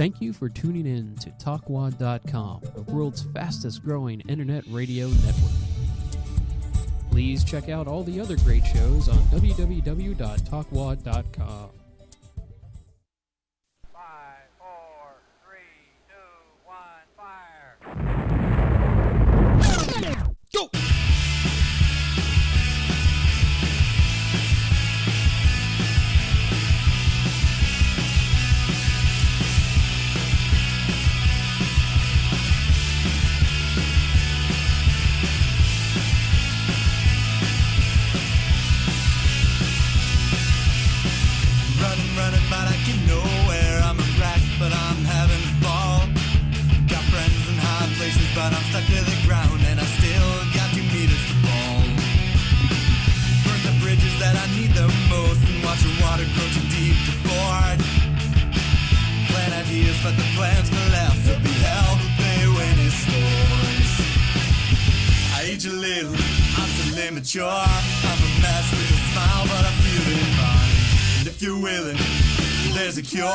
Thank you for tuning in to TalkWad.com, the world's fastest growing internet radio network. Please check out all the other great shows on www.talkwad.com. 5, 4, 3, 2, 1, fire! Go! Running, but I get nowhere. I'm a wreck, but I'm having a ball. Got friends in high places, but I'm stuck to the ground, and I still got 2 meters to fall. Burn the bridges that I need the most, and watch the water grow too deep to board. Plan ideas, but the plans collapse. There'll be hell, they win his stores. I age a little, I'm still immature. I'm a mess with a smile, but I'm feeling fine. And if you're willing, there's a cure.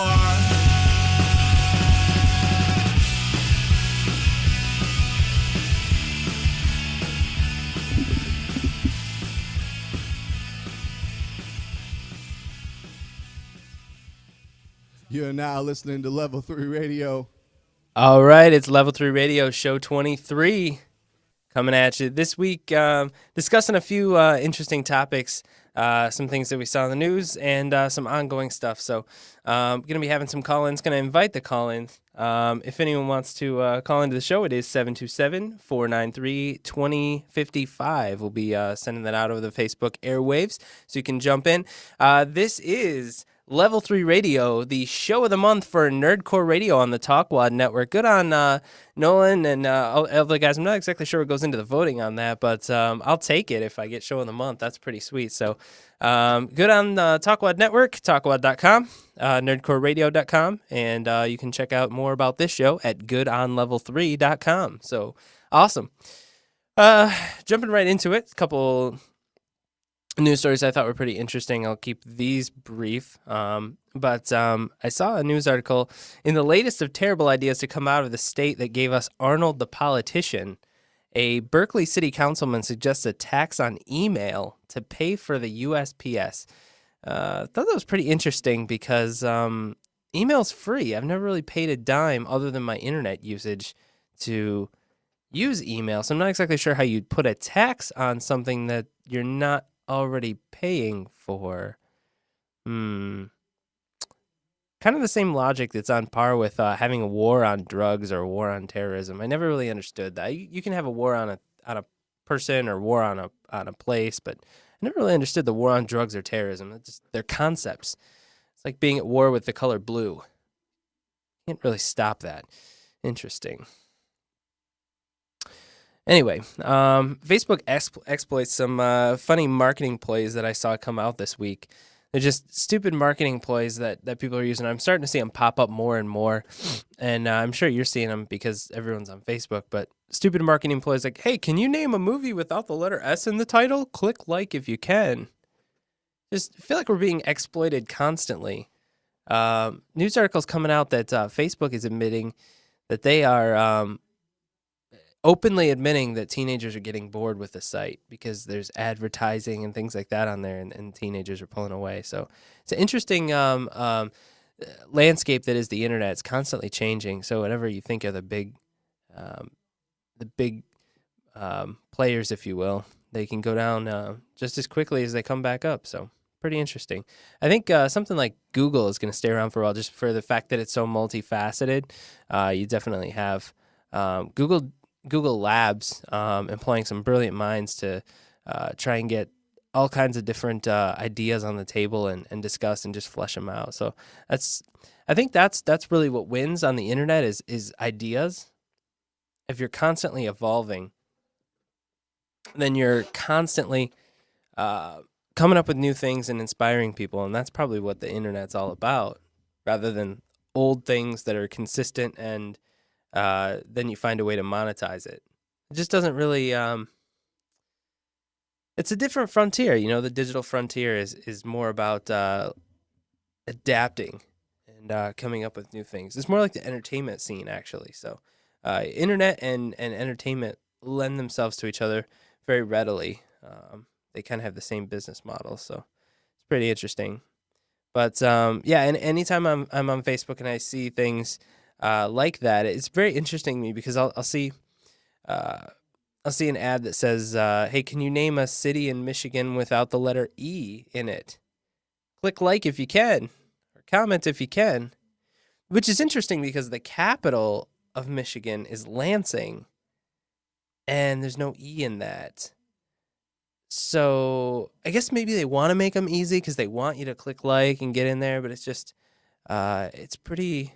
You're now listening to Level 3 Radio. All right, it's Level 3 Radio, show 23, coming at you this week, discussing a few interesting topics, some things that we saw in the news, and some ongoing stuff. So going to be having some call-ins, going to invite the call-ins. If anyone wants to call into the show, it is 727-493-2055. We'll be sending that out over the Facebook airwaves, so you can jump in. This is Level 3 Radio, the show of the month for Nerdcore Radio on the Talkwad Network. Good on Nolan and all the other guys. I'm not exactly sure what goes into the voting on that, but I'll take it if I get show of the month. That's pretty sweet. So good on Talkwad Network, talkwad.com, nerdcoreradio.com, and you can check out more about this show at goodonlevel3.com. So awesome. Jumping right into it, a couple news stories I thought were pretty interesting. I'll keep these brief. But I saw a news article in the latest of terrible ideas to come out of the state that gave us Arnold the politician. A Berkeley city councilman suggests a tax on email to pay for the USPS. I thought that was pretty interesting because email's free. I've never really paid a dime other than my internet usage to use email. So I'm not exactly sure how you'd put a tax on something that you're not already paying for. Kind of the same logic that's on par with having a war on drugs or a war on terrorism. I never really understood that. You can have a war on a person or war on a place, but I never really understood the war on drugs or terrorism. They're concepts. It's like being at war with the color blue. Can't really stop that. Interesting. Anyway, Facebook exploits some funny marketing plays that I saw come out this week. They're just stupid marketing plays that people are using. I'm starting to see them pop up more and more, and I'm sure you're seeing them because everyone's on Facebook, but stupid marketing plays like, hey, can you name a movie without the letter S in the title? Click like if you can. Just feel like we're being exploited constantly. News articles coming out that Facebook is admitting that they are openly admitting that teenagers are getting bored with the site because there's advertising and things like that on there, and teenagers are pulling away. So it's an interesting landscape that is the internet. It's constantly changing. So whenever you think of the big players, if you will, they can go down just as quickly as they come back up. So pretty interesting. I think something like Google is going to stay around for a while just for the fact that it's so multifaceted. You definitely have Google Labs employing some brilliant minds to try and get all kinds of different ideas on the table and discuss and just flesh them out. So I think that's really what wins on the internet is ideas. If you're constantly evolving, then you're constantly coming up with new things and inspiring people, and that's probably what the internet's all about, rather than old things that are consistent and then you find a way to monetize it. It just doesn't really it's a different frontier. You know, the digital frontier is more about adapting and coming up with new things. It's more like the entertainment scene, actually. So, internet and entertainment lend themselves to each other very readily. They kind of have the same business model, so it's pretty interesting. But yeah, and anytime I'm on Facebook and I see things like that, it's very interesting to me because I'll see an ad that says, "Hey, can you name a city in Michigan without the letter E in it? Click like if you can, or comment if you can." Which is interesting because the capital of Michigan is Lansing, and there's no E in that. So I guess maybe they want to make them easy because they want you to click like and get in there, but it's just, it's pretty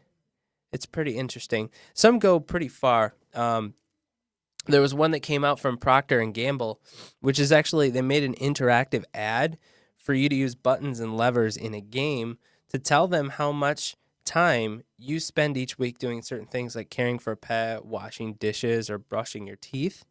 interesting. Some go pretty far. There was one that came out from Procter & Gamble, which is actually, they made an interactive ad for you to use buttons and levers in a game to tell them how much time you spend each week doing certain things like caring for a pet, washing dishes, or brushing your teeth.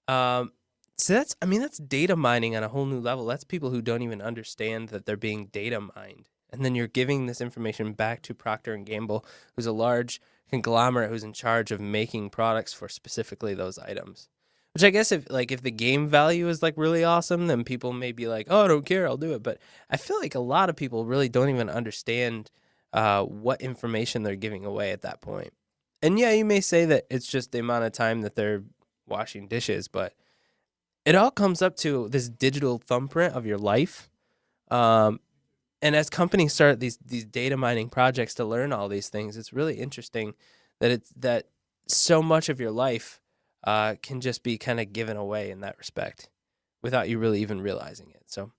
So that's data mining on a whole new level. That's people who don't even understand that they're being data mined. And then you're giving this information back to Procter & Gamble, who's a large conglomerate who's in charge of making products for specifically those items. Which I guess if the game value is like really awesome, then people may be like, "Oh, I don't care, I'll do it." But I feel like a lot of people really don't even understand what information they're giving away at that point. And yeah, you may say that it's just the amount of time that they're washing dishes, but it all comes up to this digital thumbprint of your life. And as companies start these data mining projects to learn all these things, it's really interesting that so much of your life can just be kind of given away in that respect without you really even realizing it. So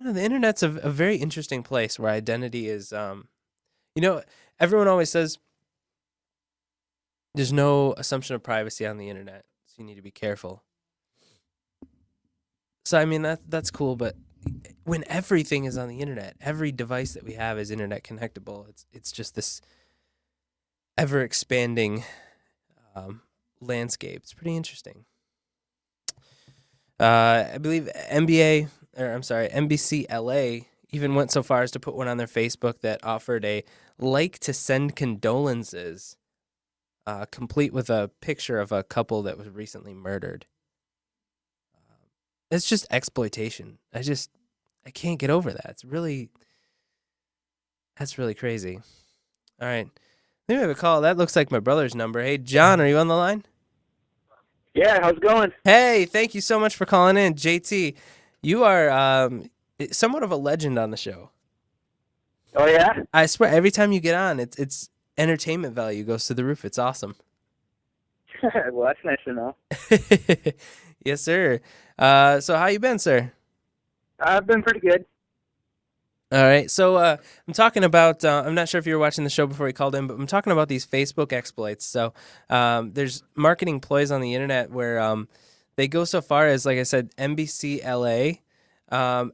I don't know, the internet's a very interesting place where identity is, everyone always says there's no assumption of privacy on the internet, so you need to be careful. So, I mean, that's cool, but when everything is on the internet, every device that we have is internet connectable. It's just this ever-expanding landscape. It's pretty interesting. I believe NBC LA even went so far as to put one on their Facebook that offered a like to send condolences, complete with a picture of a couple that was recently murdered. It's just exploitation. I can't get over that. That's really crazy. All right. Maybe I have a call. That looks like my brother's number. Hey, John, are you on the line? Yeah, how's it going? Hey, thank you so much for calling in. JT, you are somewhat of a legend on the show. Oh, yeah? I swear, every time you get on, it's entertainment value goes to the roof. It's awesome. Well, that's nice to know. Yes, sir. So how you been, sir? I've been pretty good. All right. So I'm talking about, I'm not sure if you were watching the show before you called in, but I'm talking about these Facebook exploits. So there's marketing ploys on the internet where they go so far as, like I said, NBC LA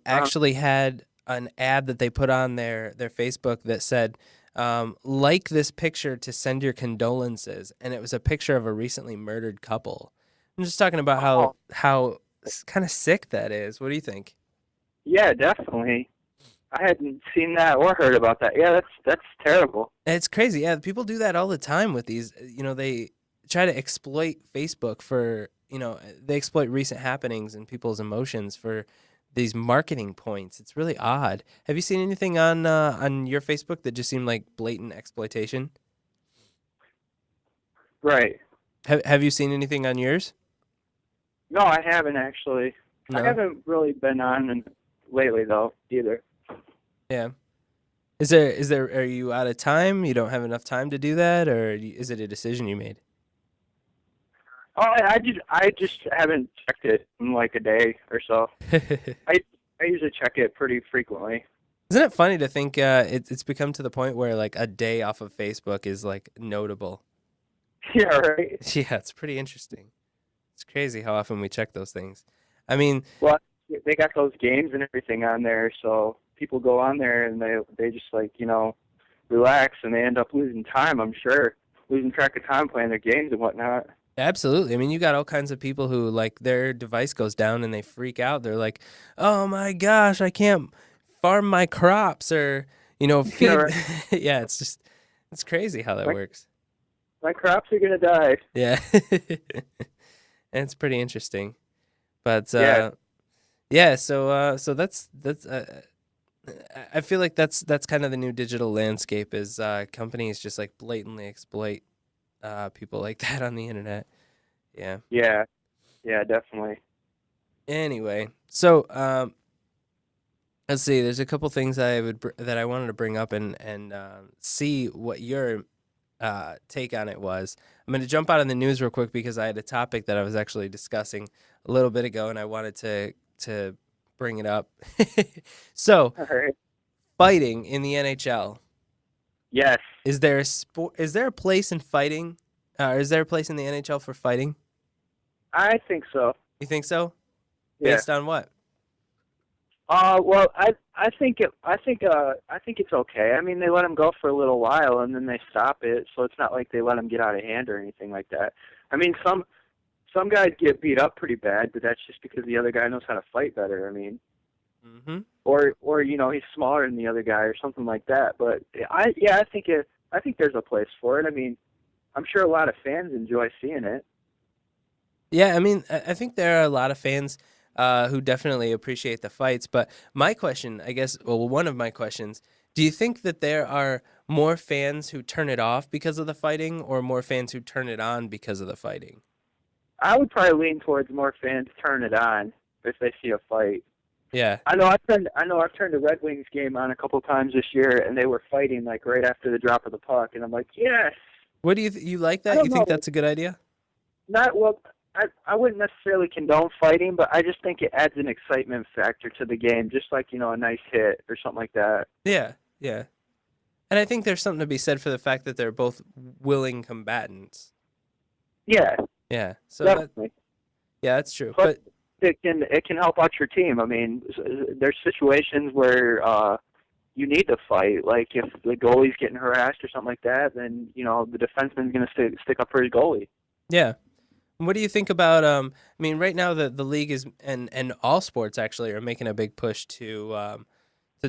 actually had an ad that they put on their Facebook that said, like this picture to send your condolences. And it was a picture of a recently murdered couple. I'm just talking about how kind of sick that is. What do you think? Yeah, definitely. I hadn't seen that or heard about that. Yeah, that's terrible. It's crazy. Yeah, people do that all the time with these. They try to exploit Facebook for, they exploit recent happenings and people's emotions for these marketing points. It's really odd. Have you seen anything on your Facebook that just seemed like blatant exploitation? Right. Have you seen anything on yours? No, I haven't actually. No? I haven't really been on lately though either. Yeah. Is there? Are you out of time? You don't have enough time to do that, or is it a decision you made? Oh, I just haven't checked it in like a day or so. I usually check it pretty frequently. Isn't it funny to think it's become to the point where like a day off of Facebook is like notable? Yeah, right. Yeah, it's pretty interesting. It's crazy how often we check those things. I mean, well, they got those games and everything on there, so people go on there and they just like, relax and they end up losing time, I'm sure. Losing track of time playing their games and whatnot. absolutely. I mean, you got all kinds of people who like their device goes down and they freak out. They're like, "Oh my gosh, I can't farm my crops," or feed. Right. Yeah, it's crazy how that Like- works. My crops are gonna die. Yeah, and it's pretty interesting. But Yeah. yeah. So that's I feel like that's kind of the new digital landscape is companies just like blatantly exploit people like that on the internet. Yeah. Yeah. Yeah, definitely. Anyway, so let's see. There's a couple things that I wanted to bring up and see what your take on it was. I'm going to jump out of the news real quick because I had a topic that I was actually discussing a little bit ago, and I wanted to bring it up. So, All right. fighting in the NHL. Yes. Is there a sport? Is there a place in fighting? Is there a place in the NHL for fighting? I think so. You think so? Yeah. Based on what? Well, I think it's okay. I mean, they let him go for a little while and then they stop it, so it's not like they let him get out of hand or anything like that. I mean, some guys get beat up pretty bad, but that's just because the other guy knows how to fight better. I mean, Mm-hmm. or he's smaller than the other guy or something like that. But I think there's a place for it. I mean, I'm sure a lot of fans enjoy seeing it. Yeah, I mean, I think there are a lot of fans who definitely appreciate the fights. But my question, I guess, well, one of my questions, do you think that there are more fans who turn it off because of the fighting or more fans who turn it on because of the fighting? I would probably lean towards more fans turn it on if they see a fight. Yeah. I know I've turned a Red Wings game on a couple times this year, and they were fighting like right after the drop of the puck, and I'm like, yes. What do you like that? don't You think know. that's a good idea? Not well. I wouldn't necessarily condone fighting, but I just think it adds an excitement factor to the game, just like a nice hit or something like that. Yeah, yeah. And I think there's something to be said for the fact that they're both willing combatants. Yeah, Yeah. So definitely. yeah, that's true. Plus, But it can help out your team. I mean, there's situations where you need to fight. Like if the goalie's getting harassed or something like that, then the defenseman's going to stick up for his goalie. yeah. What do you think about I mean right now the league is and all sports actually are making a big push to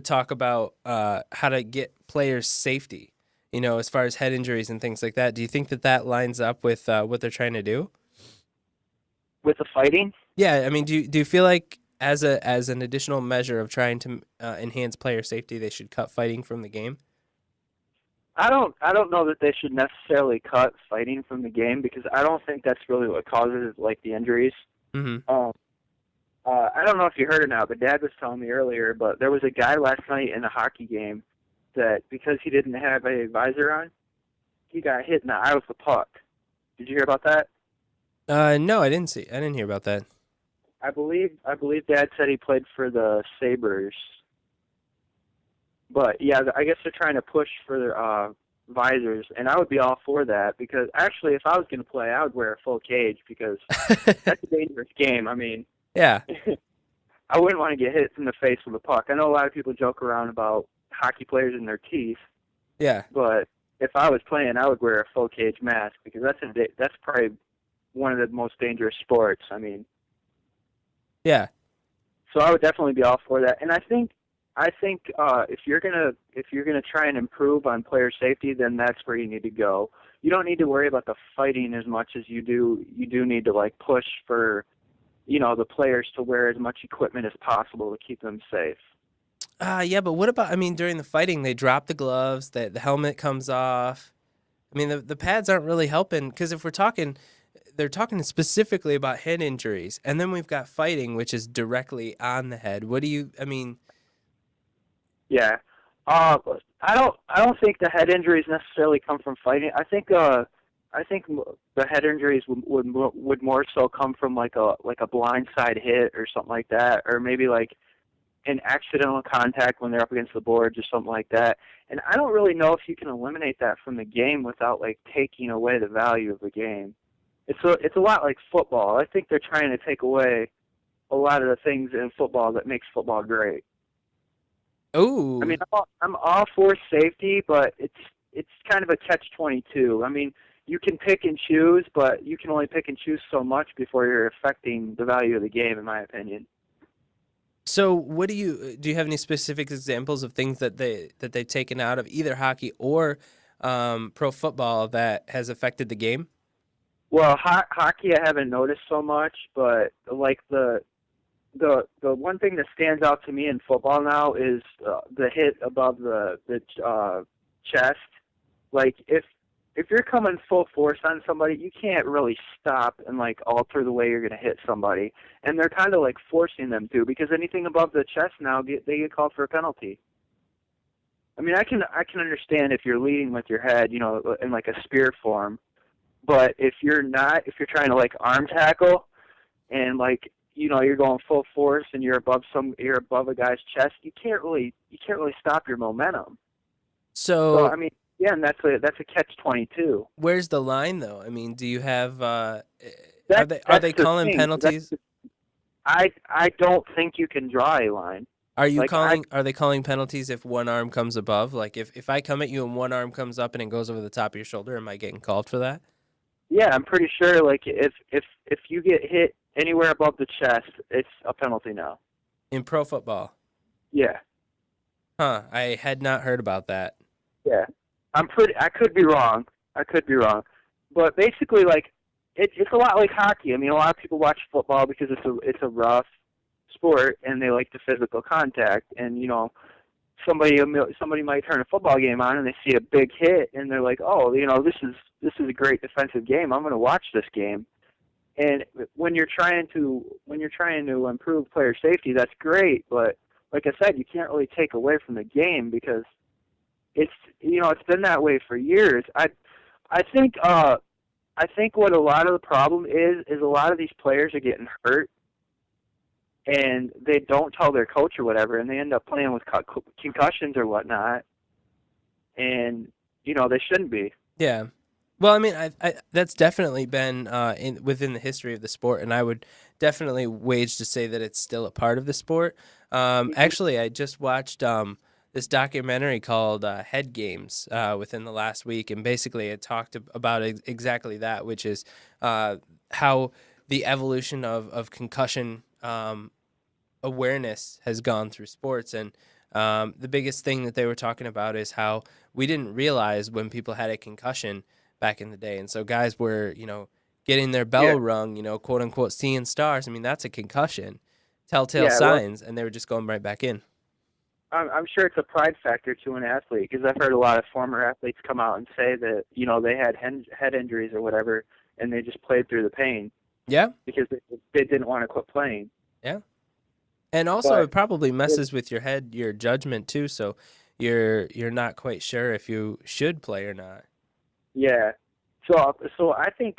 talk about how to get players safety, as far as head injuries and things like that. Do you think that lines up with what they're trying to do? With the fighting? Yeah, I mean, do you feel like as an additional measure of trying to enhance player safety, they should cut fighting from the game? I don't know that they should necessarily cut fighting from the game because I don't think that's really what causes like the injuries. Mm-hmm. I don't know if you heard or not, but Dad was telling me earlier, but there was a guy last night in a hockey game that because he didn't have a visor on, he got hit in the eye with the puck. Did you hear about that? No, I didn't hear about that. I believe Dad said he played for the Sabres. But yeah, I guess they're trying to push for their visors, and I would be all for that because actually, if I was going to play, I would wear a full cage because that's a dangerous game. I mean, Yeah. I wouldn't want to get hit in the face with a puck. I know a lot of people joke around about hockey players and their teeth, Yeah. but if I was playing, I would wear a full cage mask because that's probably one of the most dangerous sports. I mean, Yeah. so I would definitely be all for that, and I think if you're gonna try and improve on player safety, then that's where you need to go. You don't need to worry about the fighting as much as you do need to like push for, the players to wear as much equipment as possible to keep them safe. Yeah, but what about? I mean, during the fighting, they drop the gloves, the helmet comes off. I mean, the pads aren't really helping because if they're talking specifically about head injuries, and then we've got fighting, which is directly on the head. What do you? I mean. Yeah. I don't think the head injuries necessarily come from fighting. I think the head injuries would more so come from like a blindside hit or something like that, or maybe like an accidental contact when they're up against the boards or something like that. And I don't really know if you can eliminate that from the game without like taking away the value of the game. It's a lot like football. I think they're trying to take away a lot of the things in football that makes football great. Oh. I mean, I'm all for safety, but it's kind of a catch-22. I mean, you can pick and choose, but you can only pick and choose so much before you're affecting the value of the game, in my opinion. So, what do you have any specific examples of things that they've taken out of either hockey or pro football that has affected the game? Well, hockey I haven't noticed so much, but like the one thing that stands out to me in football now is the hit above the chest. Like if you're coming full force on somebody, you can't really stop and like alter the way you're going to hit somebody. And they're kind of like forcing them to, because anything above the chest now they get called for a penalty. I mean, I can understand if you're leading with your head, in like a spear form, but if you're trying to like arm tackle and like you're going full force and you're above a guy's chest, you can't really stop your momentum. So I mean, yeah, and that's a catch-22. Where's the line, though? I mean, do you have? Are That's they the calling thing. penalties? I don't think you can draw a line. Are you like, calling? Are they calling penalties if one arm comes above? Like if I come at you and one arm comes up and it goes over the top of your shoulder, am I getting called for that? Yeah, I'm pretty sure. Like if you get hit anywhere above the chest, it's a penalty now. In pro football? Yeah. Huh. I had not heard about that. Yeah. I could be wrong. But basically, like, it's a lot like hockey. I mean, a lot of people watch football because it's a rough sport and they like the physical contact. And somebody might turn a football game on and they see a big hit and they're like, oh, this is a great defensive game. I'm going to watch this game. And when you're trying to improve player safety, that's great. But like I said, you can't really take away from the game because it's been that way for years. I think what a lot of the problem is a lot of these players are getting hurt and they don't tell their coach or whatever, and they end up playing with concussions or whatnot, and they shouldn't be. Yeah. Well, I mean, I that's definitely been within the history of the sport, and I would definitely wage to say that it's still a part of the sport. Actually, I just watched this documentary called Head Games within the last week, and basically it talked about exactly that, which is how the evolution of concussion awareness has gone through sports. And the biggest thing that they were talking about is how we didn't realize when people had a concussion back in the day. And so guys were, getting their bell rung, quote unquote, seeing stars. I mean, that's a concussion, telltale signs, and they were just going right back in. I'm sure it's a pride factor to an athlete, because I've heard a lot of former athletes come out and say that, they had head injuries or whatever, and they just played through the pain. Yeah. Because they didn't want to quit playing. Yeah. And also it probably messes with your head, your judgment too, so you're not quite sure if you should play or not. Yeah. So I think,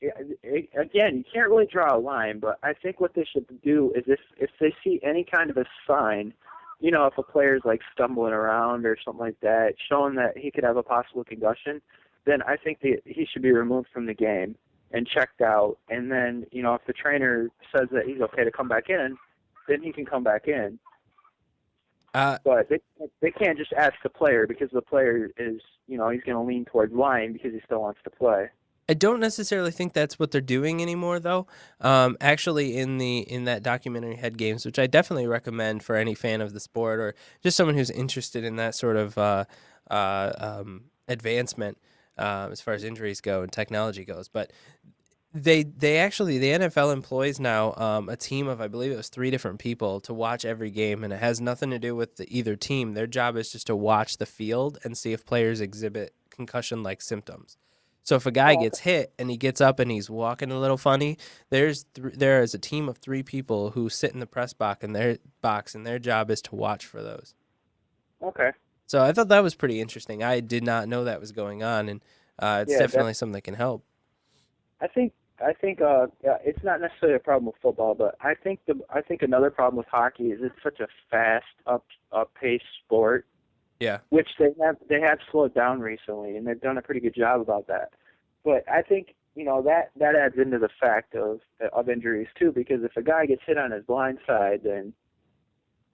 again, you can't really draw a line, but I think what they should do is if they see any kind of a sign, if a player's like stumbling around or something like that, showing that he could have a possible concussion, then I think he should be removed from the game and checked out. And then, if the trainer says that he's okay to come back in, then he can come back in. But they can't just ask the player, because the player is, he's going to lean towards lying because he still wants to play. I don't necessarily think that's what they're doing anymore, though. Actually, in that documentary Head Games, which I definitely recommend for any fan of the sport or just someone who's interested in that sort of advancement as far as injuries go and technology goes, but they actually, the NFL employs now a team of, I believe it was 3 different people to watch every game, and it has nothing to do with either team. Their job is just to watch the field and see if players exhibit concussion-like symptoms. So if a guy gets hit and he gets up and he's walking a little funny, there is a team of 3 people who sit in the press box, and their job is to watch for those. Okay. So I thought that was pretty interesting. I did not know that was going on, and it's definitely something that can help. I think it's not necessarily a problem with football, but I think another problem with hockey is it's such a fast, up-paced sport. Yeah. Which they have slowed down recently, and they've done a pretty good job about that. But I think that adds into the fact of injuries too, because if a guy gets hit on his blind side, then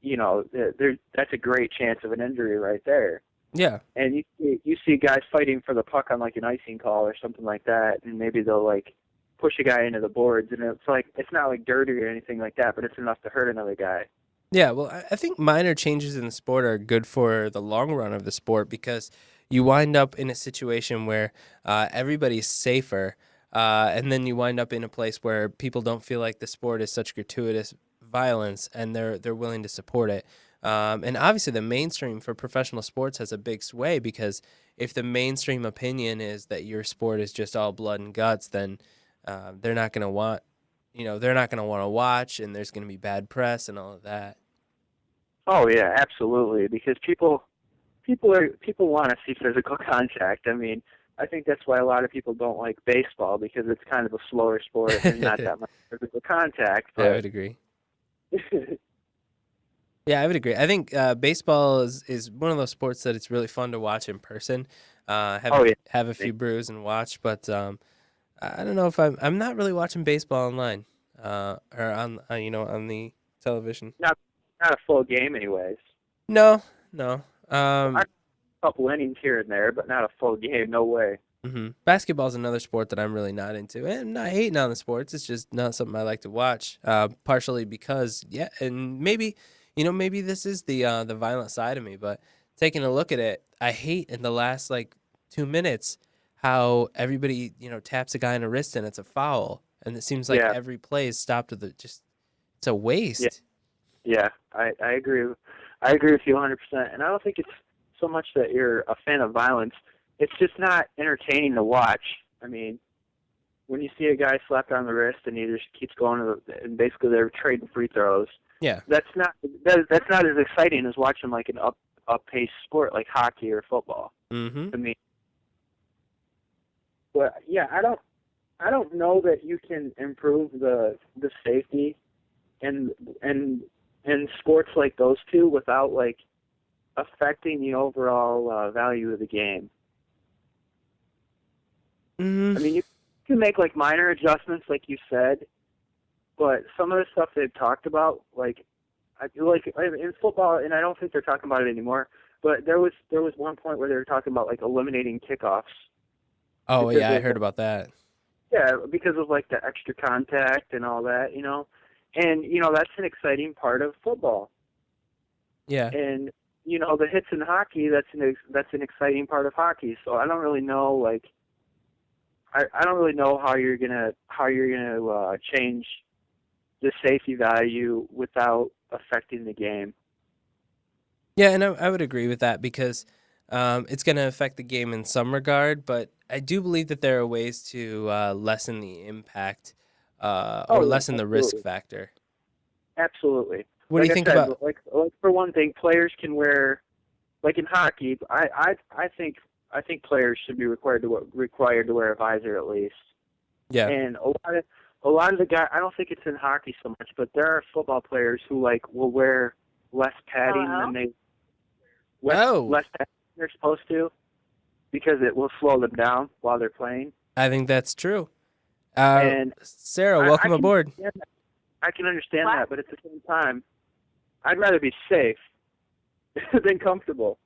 that's a great chance of an injury right there. Yeah. And you see guys fighting for the puck on like an icing call or something like that, and maybe they'll like push a guy into the boards, and it's not like dirty or anything like that, but it's enough to hurt another guy. Yeah, well, I think minor changes in the sport are good for the long run of the sport because you wind up in a situation where everybody's safer, and then you wind up in a place where people don't feel like the sport is such gratuitous violence, and they're willing to support it. And obviously, the mainstream for professional sports has a big sway because if the mainstream opinion is that your sport is just all blood and guts, then they're not going to want, they're not going to want to watch, and there's going to be bad press and all of that. Oh yeah, absolutely. Because people want to see physical contact. I mean, I think that's why a lot of people don't like baseball because it's kind of a slower sport. There's not that much physical contact. I would agree. Yeah, I would agree. I think baseball is one of those sports that it's really fun to watch in person. Have a few brews and watch, but I don't know if I'm not really watching baseball online or on the television. Not a full game, anyways. No. A couple innings here and there, but not a full game. No way. Mm-hmm. Basketball is another sport that I'm really not into. And I'm not hating on the sports. It's just not something I like to watch. Partially because, and maybe this is the violent side of me. But taking a look at it, I hate in the last 2 minutes how everybody taps a guy in the wrist and it's a foul, and it seems like every play is stopped with it's a waste. Yeah, I agree. I agree with you 100%. And I don't think it's so much that you're a fan of violence. It's just not entertaining to watch. I mean, when you see a guy slapped on the wrist and he just keeps going and basically they're trading free throws. Yeah, that's not as exciting as watching an up-paced sport like hockey or football. Mm-hmm. To me, but yeah, I don't know that you can improve the safety and sports like those two without affecting the overall value of the game. Mm-hmm. I mean, you can make minor adjustments, like you said, but some of the stuff they've talked about, in football, and I don't think they're talking about it anymore. But there was one point where they were talking about eliminating kickoffs. Oh yeah, I heard about that. Yeah, because of the extra contact and all that, and that's an exciting part of football. Yeah. And the hits in hockey, that's an exciting part of hockey. So I don't really know I don't really know how you're gonna change the safety value without affecting the game. Yeah, and I would agree with that because it's going to affect the game in some regard, but I do believe that there are ways to lessen the impact or lessen the risk factor. Absolutely. What do you think about? For one thing, players can wear, in hockey. I think players should be required to wear a visor at least. Yeah. And a lot of the guys, I don't think it's in hockey so much, but there are football players who will wear less padding than they less padding than they're supposed to because it will slow them down while they're playing. I think that's true. And Sarah, welcome aboard. I can understand that, but at the same time, I'd rather be safe than comfortable.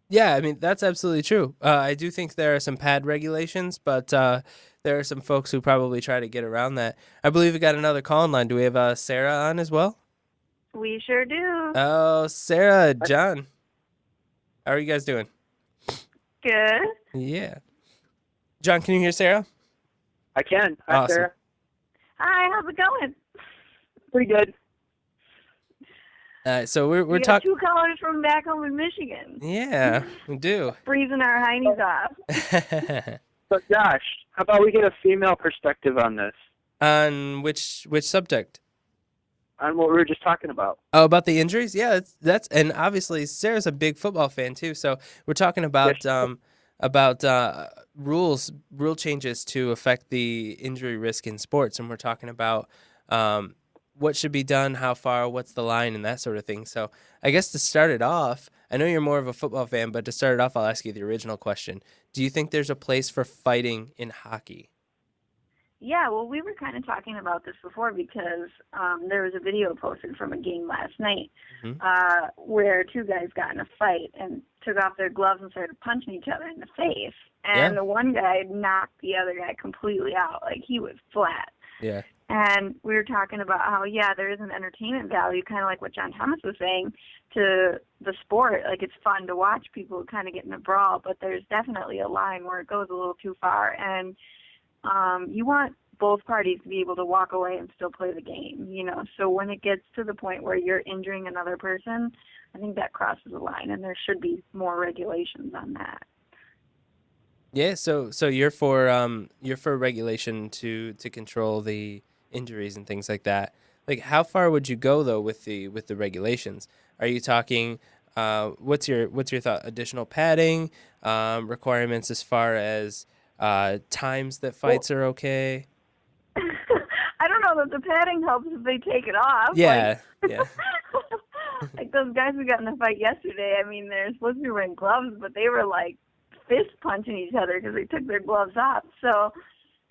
Yeah, I mean, that's absolutely true. I do think there are some pad regulations, but there are some folks who probably try to get around that. I believe we got another call in line. Do we have Sarah on as well? We sure do. Oh, Sarah, John. How are you guys doing? Good. Yeah. John, can you hear Sarah? I can. Hi, awesome. Sarah. Hi, how's it going? Pretty good. So we're talking. Two callers from back home in Michigan. Yeah, we do. Freezing our heinies off. So Josh, how about we get a female perspective on this? On which subject? On what we were just talking about. Oh, about the injuries? Yeah, that's and obviously Sarah's a big football fan too. So we're talking about rule changes to affect the injury risk in sports, and we're talking about what should be done, how far, what's the line, and that sort of thing. So I guess to start it off, I know you're more of a football fan, but to start it off, I'll ask you the original question. Do you think there's a place for fighting in hockey? Yeah, well, we were kind of talking about this before because there was a video posted from a game last night where two guys got in a fight and took off their gloves and started punching each other in the face. And the one guy knocked the other guy completely out. He was flat. Yeah. And we were talking about how, yeah, there is an entertainment value, kind of like what John Thomas was saying, to the sport. Like, it's fun to watch people kind of get in a brawl, but there's definitely a line where it goes a little too far. And you want both parties to be able to walk away and still play the game, you know. So when it gets to the point where you're injuring another person, I think that crosses the line, and there should be more regulations on that. Yeah, so you're for regulation to control the injuries and things like that. Like, how far would you go though with the regulations? Are you talking what's your thought? Additional padding, requirements as far as times that fights are okay? I don't know that the padding helps if they take it off. Yeah, yeah. Like those guys we got in the fight yesterday, I mean, they're supposed to be wearing gloves, but they were like fist punching each other because they took their gloves off. So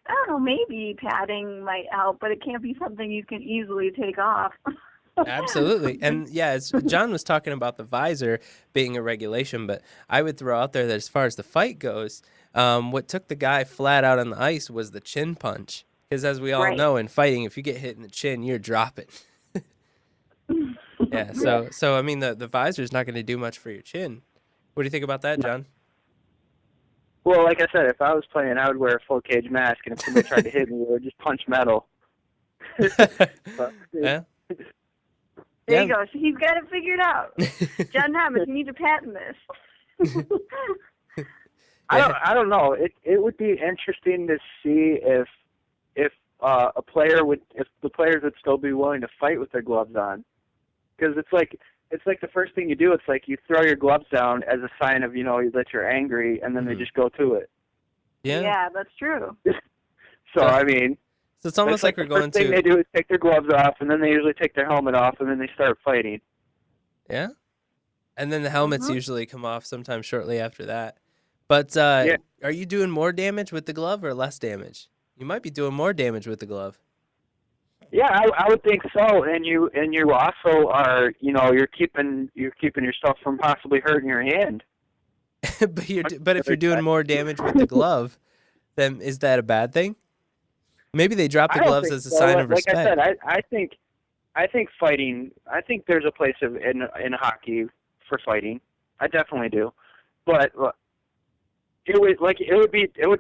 I don't know, maybe padding might help, but it can't be something you can easily take off. Absolutely. And yeah, as John was talking about the visor being a regulation, but I would throw out there that as far as the fight goes, what took the guy flat out on the ice was the chin punch. Because as we all know in fighting, if you get hit in the chin, you're dropping. Yeah, so I mean, the visor's not going to do much for your chin. What do you think about that, John? Well, like I said, if I was playing, I would wear a full cage mask, and if somebody tried to hit me, I would just punch metal. Yeah. There you go. So he's got it figured out. John Thomas, you need to patent this. I don't know. It would be interesting to see if a player would, if the players would still be willing to fight with their gloves on, because it's like the first thing you do. It's like you throw your gloves down as a sign of, you know, that you're angry, and then they just go to it. Yeah, that's true. So I mean, so it's almost like we're going to. The first thing they do is take their gloves off, and then they usually take their helmet off, and then they start fighting. Yeah, and then the helmets usually come off sometime shortly after that. But are you doing more damage with the glove or less damage? You might be doing more damage with the glove. Yeah, I would think so. And you also are, you know, you're keeping yourself from possibly hurting your hand. but if you're doing more damage with the glove, then is that a bad thing? Maybe they drop the gloves as a sign of respect. Like I said, I think fighting. I think there's a place in hockey for fighting. I definitely do. But it would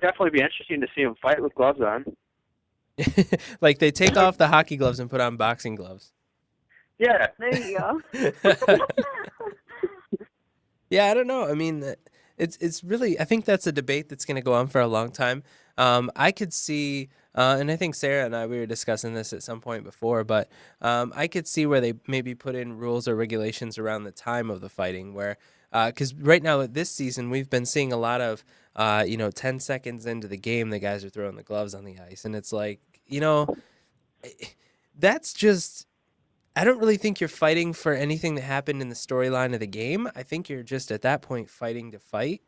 definitely be interesting to see them fight with gloves on. Like they take off the hockey gloves and put on boxing gloves. Yeah. There you go. Yeah, I don't know. I mean, it's really, I think that's a debate that's going to go on for a long time. I could see, and I think Sarah and we were discussing this at some point before, but I could see where they maybe put in rules or regulations around the time of the fighting, where because right now this season we've been seeing a lot of 10 seconds into the game the guys are throwing the gloves on the ice, and it's like, you know, that's just, I don't really think you're fighting for anything that happened in the storyline of the game. I think you're just at that point fighting to fight.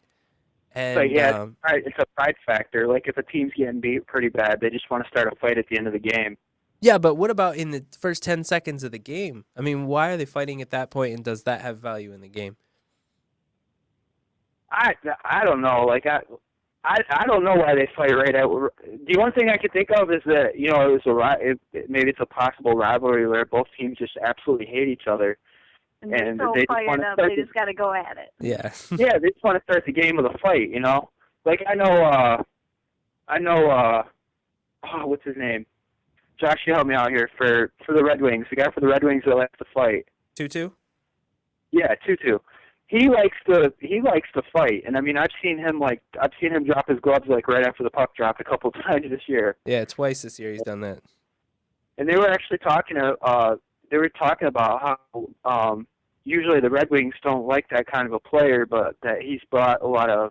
And but yeah, it's a pride factor. Like if a team's getting beat pretty bad, they just want to start a fight at the end of the game. Yeah, but what about in the first 10 seconds of the game? I mean, why are they fighting at that point, and does that have value in the game? I don't know. Like I don't know why they fight right at. The only thing I could think of is that, you know, maybe it's a possible rivalry where both teams just absolutely hate each other, and they just fired up. They just got to go at it. Yeah. Yeah, they just want to start the game with a fight. You know, like I know. What's his name? Josh, you help me out here for the Red Wings. The guy for the Red Wings that likes to fight. Tutu? Yeah, Tutu. He likes to fight, and I mean, I've seen him drop his gloves like right after the puck dropped a couple times this year. Yeah, twice this year he's done that. And they were actually talking about how usually the Red Wings don't like that kind of a player, but that he's brought a lot of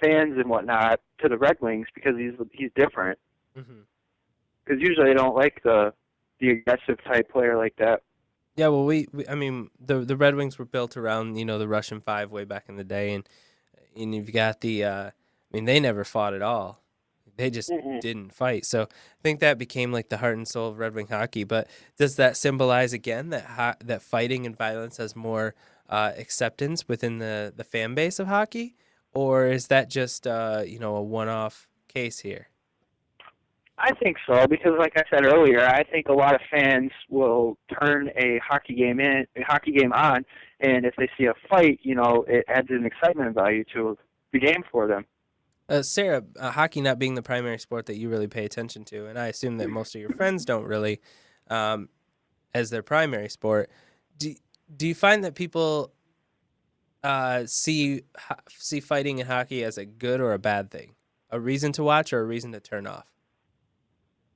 fans and whatnot to the Red Wings because he's different. Because usually they don't like the aggressive type player like that. Yeah, well, I mean, the Red Wings were built around, you know, the Russian Five way back in the day, and you've got I mean, they never fought at all. They just didn't fight. So I think that became like the heart and soul of Red Wing hockey. But does that symbolize again that fighting and violence has more acceptance within the fan base of hockey, or is that just a one-off case here? I think so, because like I said earlier, I think a lot of fans will turn a hockey game on, and if they see a fight, it adds an excitement value to the game for them. Sarah, hockey not being the primary sport that you really pay attention to, and I assume that most of your friends don't really, as their primary sport. Do you find that people see fighting in hockey as a good or a bad thing, a reason to watch or a reason to turn off?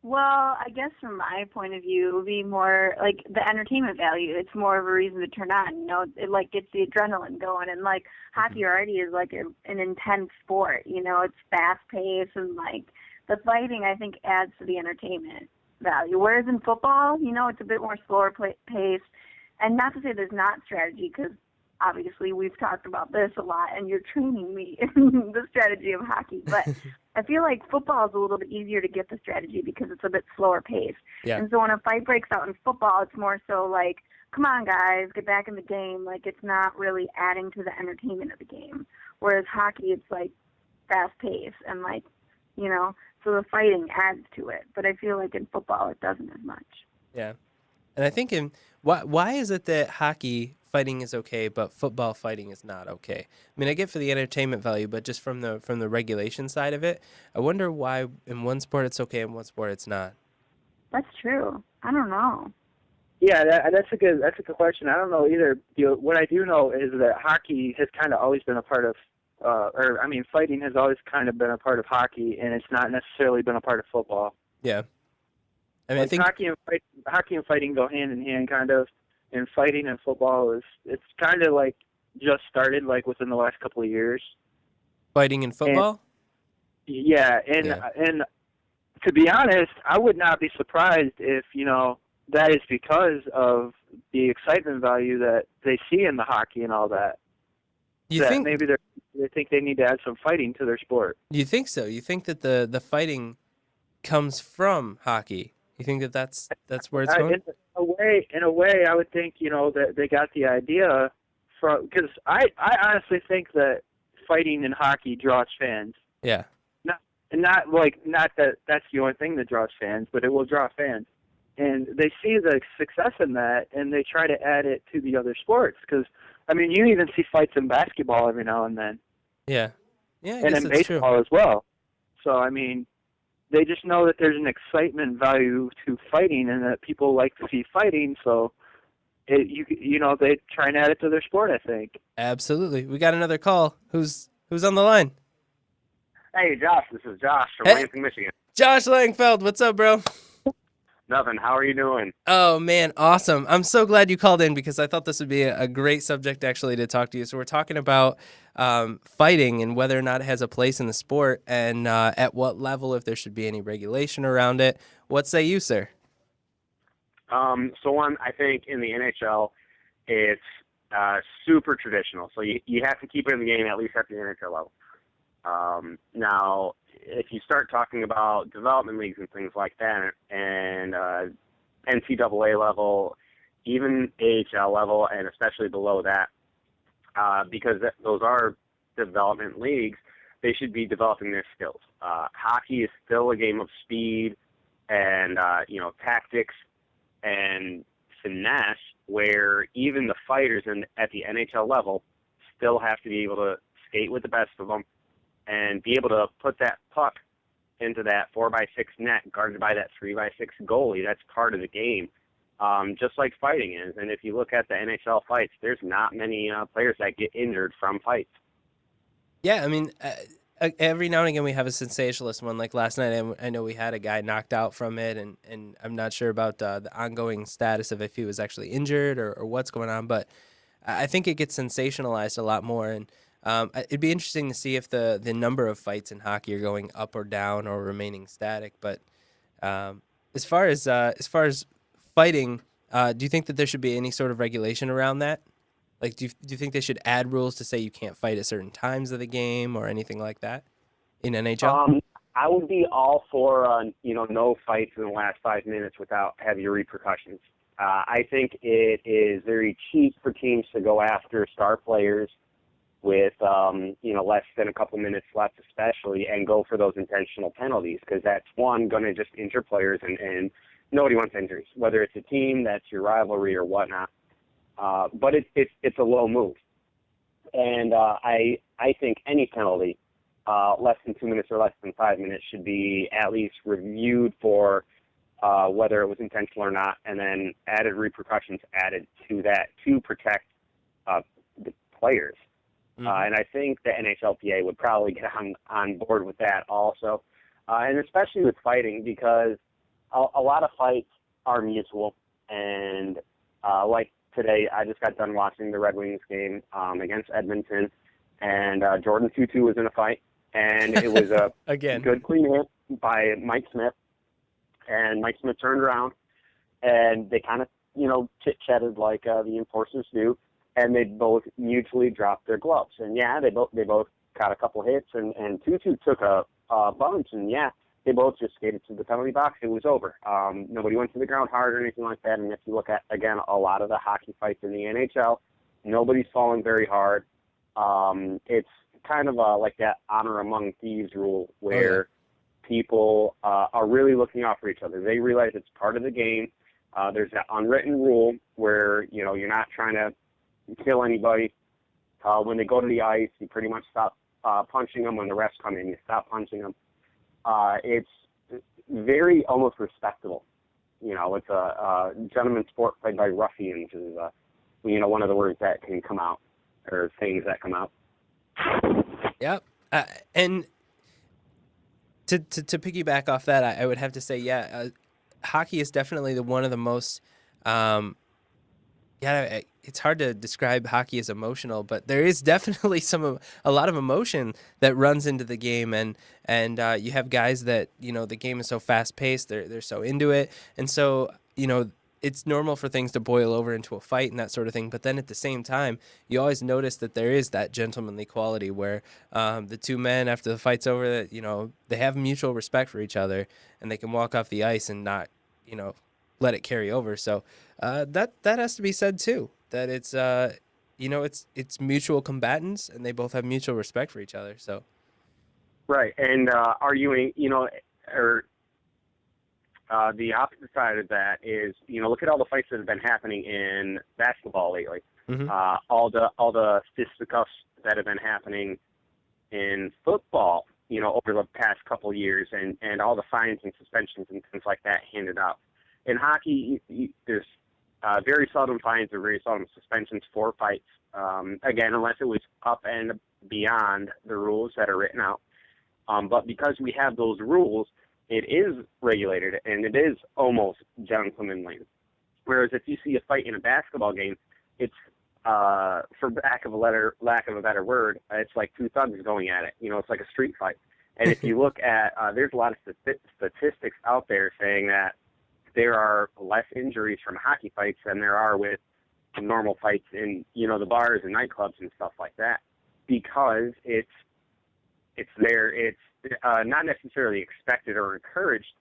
Well, I guess from my point of view, it would be more like the entertainment value. It's more of a reason to turn on. It like gets the adrenaline going, and like hockey already is like an intense sport. It's fast paced, and like the fighting, I think, adds to the entertainment value. Whereas in football, it's a bit more slower paced, and not to say there's not strategy, because obviously we've talked about this a lot, and you're training me in the strategy of hockey, but. I feel like football is a little bit easier to get the strategy because it's a bit slower paced. Yeah. And so when a fight breaks out in football, it's more so like, come on, guys, get back in the game. Like, it's not really adding to the entertainment of the game. Whereas hockey, it's like fast paced and like, so the fighting adds to it. But I feel like in football, it doesn't as much. Yeah. And I think why is it that hockey fighting is okay, but football fighting is not okay? I mean, I get for the entertainment value, but just from the regulation side of it, I wonder why in one sport it's okay and one sport it's not. That's true. I don't know. Yeah, that's a good question. I don't know either. What I do know is that hockey has kind of always been a part of, fighting has always kind of been a part of hockey, and it's not necessarily been a part of football. Yeah. I mean, I think hockey and fighting go hand in hand, kind of. And fighting and football it's kind of like just started like within the last couple of years. Fighting and football? And to be honest, I would not be surprised if, that is because of the excitement value that they see in the hockey and all that. You think maybe they think they need to add some fighting to their sport? You think so? You think that the fighting comes from hockey? You think that's where it's going? In a way, I would think that they got the idea from, because I honestly think that fighting in hockey draws fans. Yeah. Not that that's the only thing that draws fans, but it will draw fans, and they see the success in that, and they try to add it to the other sports. Because you even see fights in basketball every now and then. Yeah. Yeah. I and guess in that's baseball true. as well. So they just know that there's an excitement value to fighting, and that people like to see fighting. So, they try and add it to their sport, I think. Absolutely. We got another call. Who's on the line? Hey, Josh. This is Josh from Hey. Lansing, Michigan. Josh Langfeld. What's up, bro? Nothing. How are you doing? Oh, man. Awesome. I'm so glad you called in because I thought this would be a great subject actually to talk to you. So we're talking about fighting and whether or not it has a place in the sport and at what level, if there should be any regulation around it. What say you, sir? So one, I think in the NHL, it's super traditional. So you have to keep it in the game at least at the NHL level. Now, if you start talking about development leagues and things like that, and NCAA level, even AHL level, and especially below that, because those are development leagues, they should be developing their skills. Hockey is still a game of speed and tactics and finesse, where even the fighters at the NHL level still have to be able to skate with the best of them and be able to put that puck into that 4x6 net guarded by that 3x6 goalie. That's part of the game, just like fighting is. And if you look at the NHL fights, there's not many players that get injured from fights. Yeah, every now and again we have a sensationalist one. Like last night, I know we had a guy knocked out from it, and I'm not sure about the ongoing status of if he was actually injured or what's going on, but I think it gets sensationalized a lot more. And it'd be interesting to see if the number of fights in hockey are going up or down or remaining static. But as far as fighting, do you think that there should be any sort of regulation around that? Like, do you think they should add rules to say you can't fight at certain times of the game or anything like that in NHL? I would be all for no fights in the last 5 minutes without heavy repercussions. I think it is very cheap for teams to go after star players with less than a couple minutes left, especially, and go for those intentional penalties, because that's one going to just injure players, and nobody wants injuries, whether it's a team that's your rivalry or whatnot. But it's a low move, and I think any penalty less than 2 minutes or less than 5 minutes should be at least reviewed for whether it was intentional or not, and then added repercussions added to that to protect the players. And I think the NHLPA would probably get on board with that also, and especially with fighting, because a lot of fights are mutual. And like today, I just got done watching the Red Wings game against Edmonton, and Jordan Tutu was in a fight, and it was a good clean hit by Mike Smith, and Mike Smith turned around, and they kind of chit-chatted like the enforcers do. And they both mutually dropped their gloves. And, yeah, they both got a couple hits, and Tutu took a bunch. And, yeah, they both just skated to the penalty box. It was over. Nobody went to the ground hard or anything like that. And if you look at, again, a lot of the hockey fights in the NHL, nobody's falling very hard. It's kind of like that honor among thieves rule where people are really looking out for each other. They realize it's part of the game. There's that unwritten rule where, you're not trying to kill anybody. When they go to the ice, you pretty much stop punching them. When the refs come in, you stop punching them. It's very almost respectable. It's a gentleman's sport played by ruffians is one of the words that can come out, or things that come out. Yep. And to piggyback off that, I would have to say, hockey is definitely one of the most it's hard to describe hockey as emotional, but there is definitely a lot of emotion that runs into the game, and you have guys that the game is so fast paced, they're so into it, and so it's normal for things to boil over into a fight and that sort of thing. But then at the same time, you always notice that there is that gentlemanly quality where the two men, after the fight's over, that they have mutual respect for each other, and they can walk off the ice and not let it carry over. So that has to be said too. That it's it's mutual combatants, and they both have mutual respect for each other. So right, and arguing, or the opposite side of that is, look at all the fights that have been happening in basketball lately. All the fisticuffs that have been happening in football, over the past couple of years, and all the fines and suspensions and things like that handed out. In hockey, there's very seldom fines or very seldom suspensions for fights, again, unless it was up and beyond the rules that are written out. But because we have those rules, it is regulated, and it is almost gentlemanly. Whereas if you see a fight in a basketball game, it's, for lack of a better word, it's like two thugs going at it. It's like a street fight. And if you look at, there's a lot of statistics out there saying that there are less injuries from hockey fights than there are with normal fights in, the bars and nightclubs and stuff like that, because it's there. It's not necessarily expected or encouraged,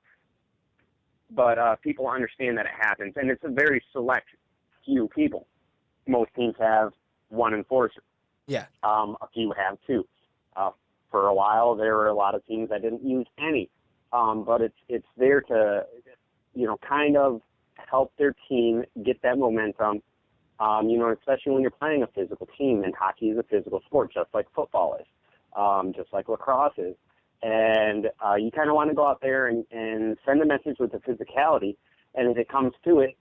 but people understand that it happens, and it's a very select few people. Most teams have one enforcer. Yeah. A few have two. For a while, there were a lot of teams that didn't use any, but it's there to kind of help their team get that momentum, especially when you're playing a physical team, and hockey is a physical sport, just like football is, just like lacrosse is. And you kind of want to go out there and send a message with the physicality, and if it comes to it,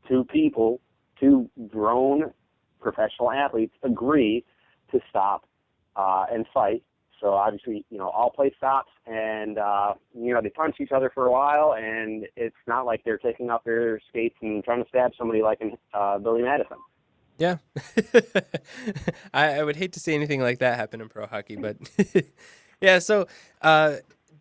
two grown professional athletes agree to stop and fight. So obviously, all play stops, and they punch each other for a while, and it's not like they're taking off their skates and trying to stab somebody like in Billy Madison. Yeah, I would hate to see anything like that happen in pro hockey, but yeah. So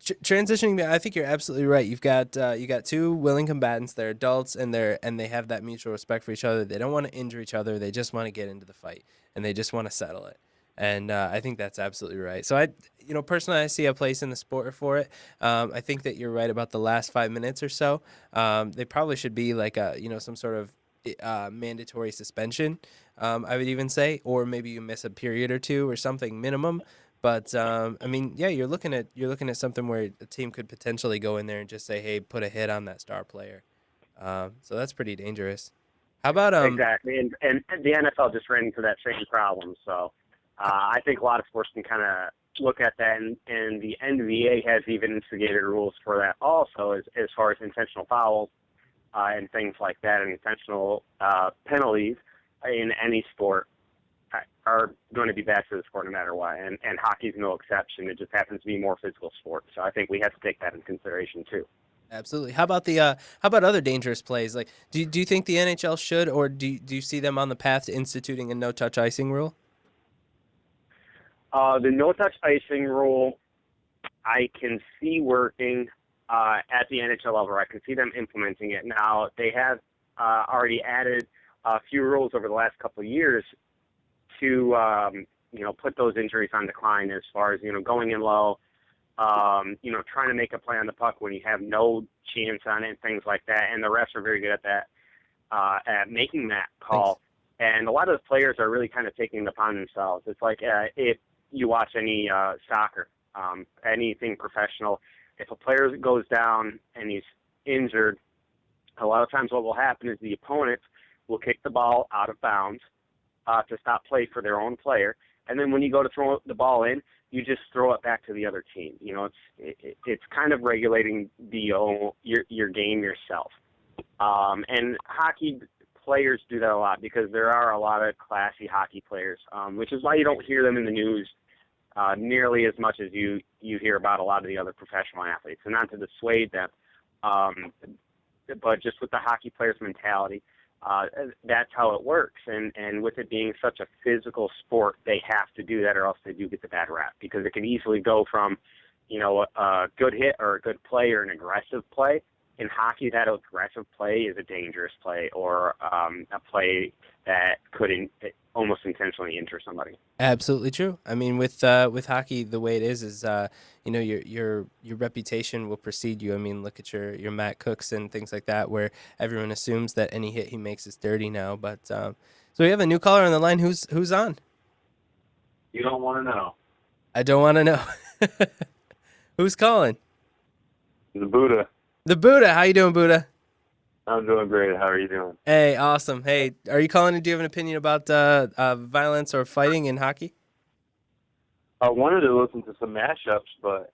transitioning, I think you're absolutely right. You got two willing combatants. They're adults, and they have that mutual respect for each other. They don't want to injure each other. They just want to get into the fight, and they just want to settle it. And I think that's absolutely right. So personally, I see a place in the sport for it. I think that you're right about the last 5 minutes or so. They probably should be like some sort of mandatory suspension. I would even say, or maybe you miss a period or two or something minimum. But I mean, yeah, you're looking at something where a team could potentially go in there and just say, "Hey, put a hit on that star player." So that's pretty dangerous. How about Exactly, and the NFL just ran into that same problem. So I think a lot of sports can kind of look at that, and the NBA has even instigated rules for that also, as far as intentional fouls and things like that, and intentional penalties in any sport are going to be bad for the sport no matter what, and hockey's no exception. It just happens to be more physical sport, so I think we have to take that into consideration too. Absolutely. How about other dangerous plays? Like, do you think the NHL should, or do you see them on the path to instituting a no-touch icing rule? The no-touch icing rule, I can see working at the NHL level. I can see them implementing it. Now, they have already added a few rules over the last couple of years to, put those injuries on decline, as far as, going in low, trying to make a play on the puck when you have no chance on it and things like that. And the refs are very good at that, at making that call. Thanks. And a lot of the players are really kind of taking it upon themselves. It's like if you watch any soccer, anything professional, if a player goes down and he's injured, a lot of times what will happen is the opponent will kick the ball out of bounds to stop play for their own player. And then when you go to throw the ball in, you just throw it back to the other team. It's kind of regulating your game yourself. And hockey players do that a lot, because there are a lot of classy hockey players, which is why you don't hear them in the news nearly as much as you hear about a lot of the other professional athletes. And not to dissuade them, but just with the hockey player's mentality, that's how it works. And with it being such a physical sport, they have to do that, or else they do get the bad rap, because it can easily go from, a good hit or a good play or an aggressive play. In hockey, that aggressive play is a dangerous play, or a play that could almost intentionally injure somebody. Absolutely true. I mean, with hockey, the way it is your reputation will precede you. I mean, look at your Matt Cooks and things like that, where everyone assumes that any hit he makes is dirty now. But so we have a new caller on the line. Who's on? You don't want to know. I don't want to know. Who's calling? The Buddha. The Buddha. How you doing, Buddha? I'm doing great. How are you doing? Hey, awesome. Hey, are you calling? Do you have an opinion about violence or fighting in hockey? I wanted to listen to some mashups, but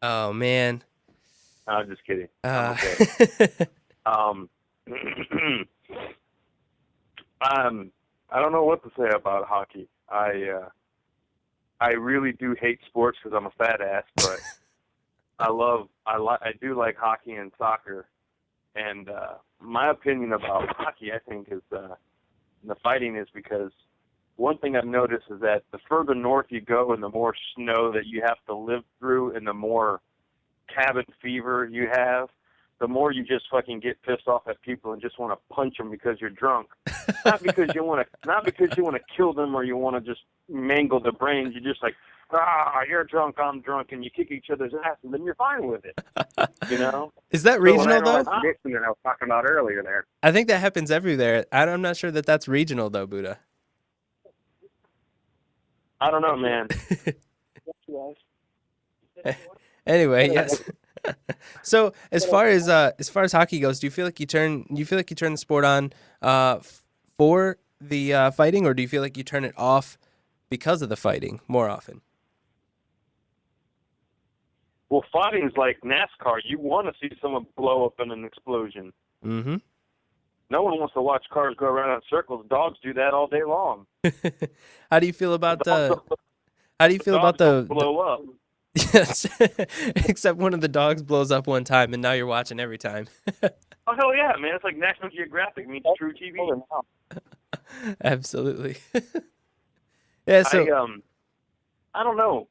oh man, I'm just kidding. Okay. I don't know what to say about hockey. I really do hate sports because I'm a fat ass, but I do like hockey and soccer. And my opinion about hockey, I think, is the fighting is because one thing I've noticed is that the further north you go and the more snow that you have to live through and the more cabin fever you have, the more you just fucking get pissed off at people and just want to punch them because you're drunk. Not because you want to kill them or you want to just mangle their brains. You're just like, you're drunk, I'm drunk, and you kick each other's ass, and then you're fine with it. Is that regional, though? That I was talking about earlier there. I think that happens everywhere. I'm not sure that that's regional, though, Buddha. I don't know, man. Anyway, yes. So as far as hockey goes, do you feel like you turn the sport on for the fighting, or do you feel like you turn it off because of the fighting more often? Well, fighting is like NASCAR. You want to see someone blow up in an explosion. Mm-hmm. No one wants to watch cars go around in circles. Dogs do that all day long. How do you feel about the blow up? Yes, except one of the dogs blows up one time, and now you're watching every time. Oh hell yeah, man! It's like National Geographic meets True TV. Absolutely. Yeah. So I don't know.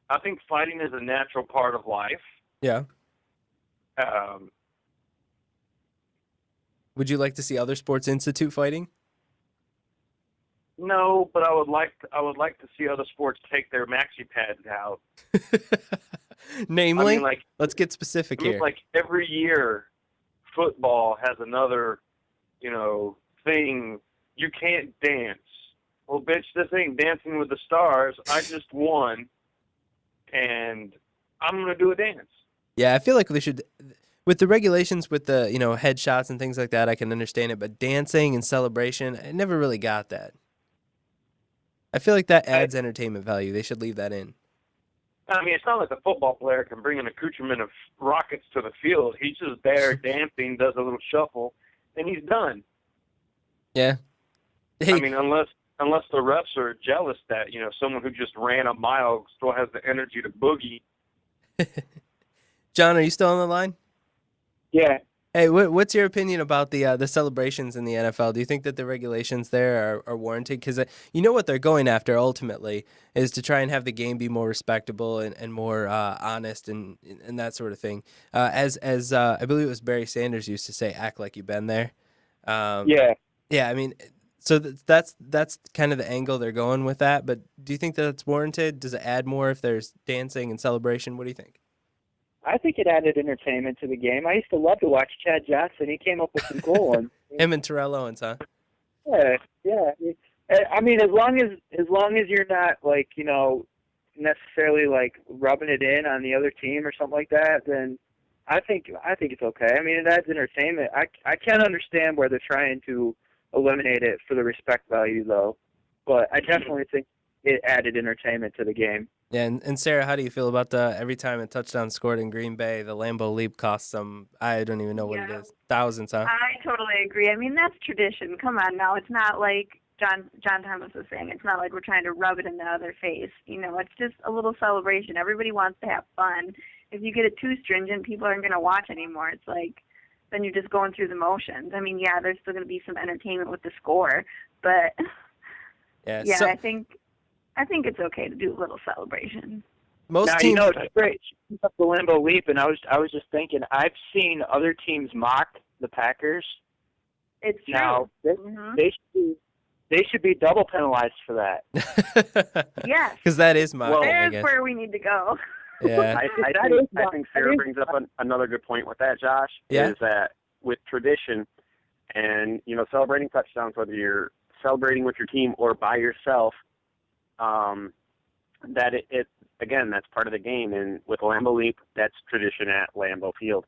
I think fighting is a natural part of life. Yeah. Would you like to see other sports institute fighting? No, but I would like to see other sports take their maxi pads out. Namely, I mean, let's get specific here. Like every year, football has another, thing. You can't dance. Well, bitch, this ain't Dancing with the Stars. I just won, and I'm going to do a dance. Yeah, I feel like we should, with the regulations, with the, headshots and things like that, I can understand it. But dancing and celebration, I never really got that. I feel like that adds entertainment value. They should leave that in. I mean, it's not like a football player can bring an accoutrement of rockets to the field. He's just there dancing, does a little shuffle, and he's done. Yeah. Hey. I mean, unless the refs are jealous that, someone who just ran a mile still has the energy to boogie. John, are you still on the line? Yeah. Hey, what's your opinion about the celebrations in the NFL? Do you think that the regulations there are warranted? Because what they're going after ultimately is to try and have the game be more respectable and more honest and that sort of thing. As I believe it was Barry Sanders used to say, "Act like you've been there." Yeah. Yeah, I mean, so that's kind of the angle they're going with that. But do you think that it's warranted? Does it add more if there's dancing and celebration? What do you think? I think it added entertainment to the game. I used to love to watch Chad Johnson. He came up with some cool ones. Him and Terrell Owens, huh? Yeah. I mean, as long as you're not like necessarily like rubbing it in on the other team or something like that, then I think it's okay. I mean, it adds entertainment. I can't understand where they're trying to eliminate it for the respect value though, but I definitely think it added entertainment to the game. Yeah, and Sarah, how do you feel about every time a touchdown scored in Green Bay, the Lambeau Leap costs some, I don't even know what it is, thousands, huh? I totally agree. I mean, that's tradition. Come on now. It's not like John Thomas was saying. It's not like we're trying to rub it in the other face. It's just a little celebration. Everybody wants to have fun. If you get it too stringent, people aren't going to watch anymore. It's like then you're just going through the motions. I mean, yeah, there's still going to be some entertainment with the score, but yeah, I think it's okay to do a little celebration. Most teams, it's great. She up the Lambeau Leap, and I was just thinking, I've seen other teams mock the Packers. It's true. Now they should be double penalized for that. Yes, because that is mocking. There's where we need to go. Yeah, I think Sarah brings up another good point with that, Josh. Yeah. Is that with tradition and celebrating touchdowns, whether you're celebrating with your team or by yourself. That it again, that's part of the game, and with Lambeau Leap, that's tradition at Lambeau Field.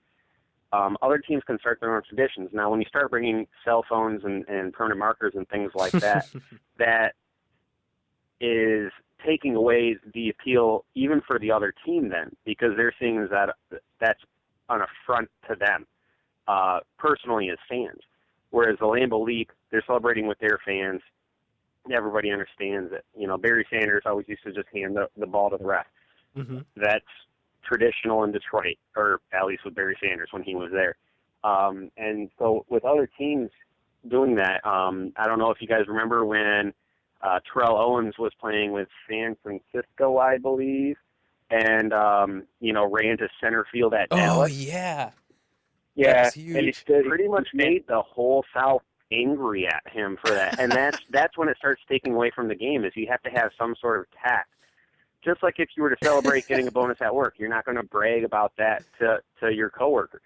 Other teams can start their own traditions. Now, when you start bringing cell phones and permanent markers and things like that, that is taking away the appeal even for the other team then, because they're seeing that that's an affront to them personally as fans. Whereas the Lambeau Leap, they're celebrating with their fans. Everybody understands it. Barry Sanders always used to just hand the ball to the ref. Mm-hmm. That's traditional in Detroit, or at least with Barry Sanders when he was there. And so with other teams doing that, I don't know if you guys remember when Terrell Owens was playing with San Francisco, I believe, and ran to center field at Dallas. Oh yeah, and he pretty much made the whole South angry at him for that, and that's when it starts taking away from the game. Is you have to have some sort of tact. Just like if you were to celebrate getting a bonus at work, you're not going to brag about that to your coworkers.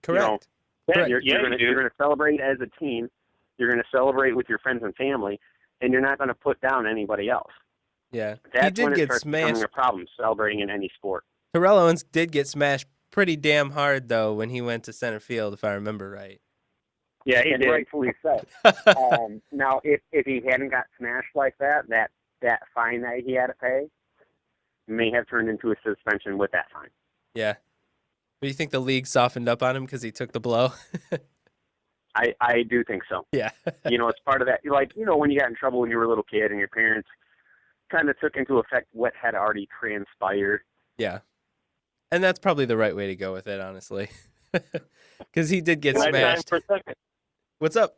Correct. You're going to celebrate as a team. You're going to celebrate with your friends and family, and you're not going to put down anybody else. Yeah, that's he did when it get starts smashed. becoming a problem celebrating in any sport. Terrell Owens did get smashed pretty damn hard though when he went to center field, if I remember right. Yeah, he did. Rightfully so. Now, if he hadn't got smashed like that fine that he had to pay may have turned into a suspension with that fine. Yeah. Do you think the league softened up on him because he took the blow? I do think so. Yeah. It's part of that. Like, when you got in trouble when you were a little kid and your parents kind of took into effect what had already transpired. Yeah. And that's probably the right way to go with it, honestly. Because he did get smashed. For a second. What's up?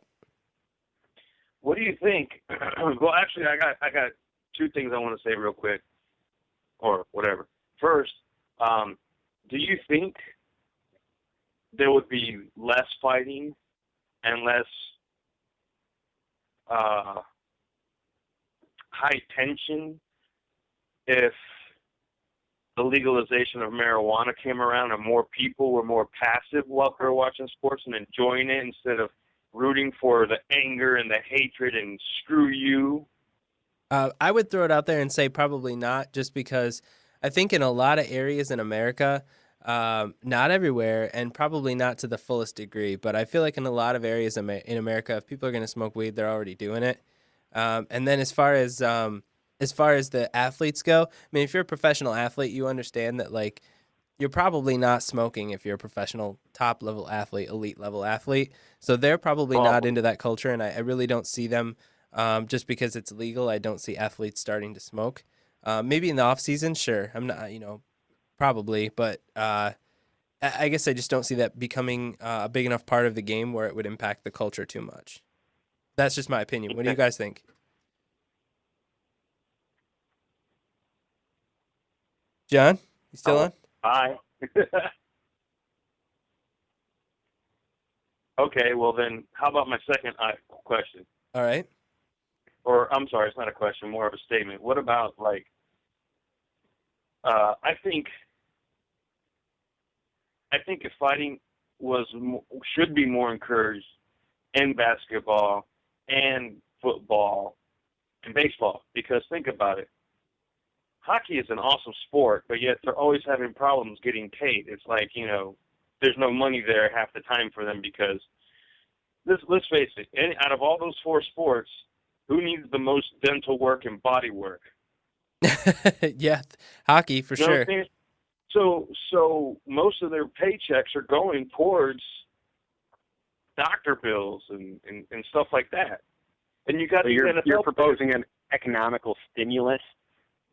What do you think? Well, actually, I got two things I want to say real quick, or whatever. First, do you think there would be less fighting and less high tension if the legalization of marijuana came around and more people were more passive while they were watching sports and enjoying it instead of rooting for the anger and the hatred and screw you? I would throw it out there and say probably not, just because I think in a lot of areas in America, not everywhere, and probably not to the fullest degree, but I feel like in a lot of areas in America, if people are going to smoke weed, they're already doing it. And then as far as the athletes go, I mean, if you're a professional athlete, you understand that, like, you're probably not smoking if you're a professional top level athlete, elite level athlete. So they're probably not into that culture, and I really don't see them. Just because it's legal, I don't see athletes starting to smoke. Maybe in the off season, sure. I'm not, probably, but I guess I just don't see that becoming a big enough part of the game where it would impact the culture too much. That's just my opinion. What do you guys think? John, you still on? Hi. Okay, well then, how about my second question? All right. Or, I'm sorry, it's not a question, more of a statement. What about, like, I think if fighting should be more encouraged in basketball and football and baseball, because think about it. Hockey is an awesome sport, but yet they're always having problems getting paid. It's like, there's no money there half the time for them because, let's face it, out of all those four sports, who needs the most dental work and body work? Yeah, hockey for sure. So most of their paychecks are going towards doctor bills and stuff like that. And you got so you're proposing an economical stimulus